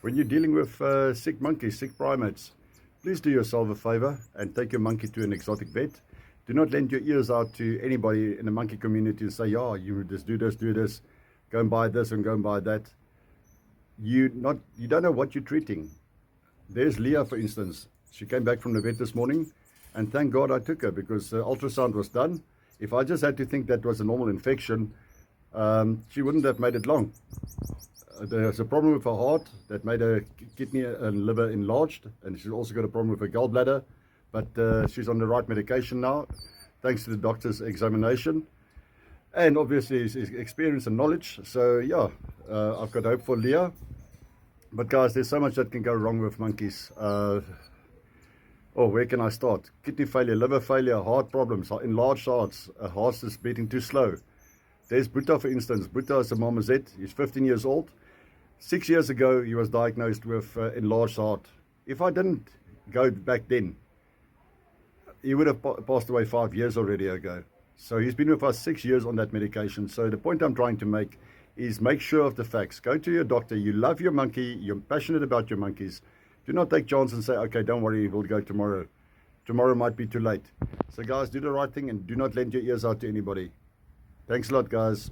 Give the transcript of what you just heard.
When you're dealing with sick monkeys, sick primates, please do yourself a favor and take your monkey to an exotic vet. Do not lend your ears out to anybody in the monkey community and say, yeah, you just do this, go and buy this and go and buy that. You don't know what you're treating. There's Leah, for instance. She came back from the vet this morning, and thank God I took her because the ultrasound was done. If I just had to think that was a normal infection, she wouldn't have made it long. There's a problem with her heart that made her kidney and liver enlarged, and she's also got a problem with her gallbladder, but she's on the right medication now, thanks to the doctor's examination, and obviously his experience and knowledge. So yeah, I've got hope for Leah. But guys, there's so much that can go wrong with monkeys. Where can I start? Kidney failure, liver failure, heart problems, enlarged hearts, hearts is beating too slow. There's Buddha, for instance. Buddha is a marmoset. He's 15 years old. 6 years ago, he was diagnosed with enlarged heart. If I didn't go back then, he would have passed away 5 years already ago. So he's been with us 6 years on that medication. So the point I'm trying to make is make sure of the facts. Go to your doctor. You love your monkey. You're passionate about your monkeys. Do not take chance and say, okay, don't worry, we'll go tomorrow. Tomorrow might be too late. So guys, do the right thing and do not lend your ears out to anybody. Thanks a lot, guys.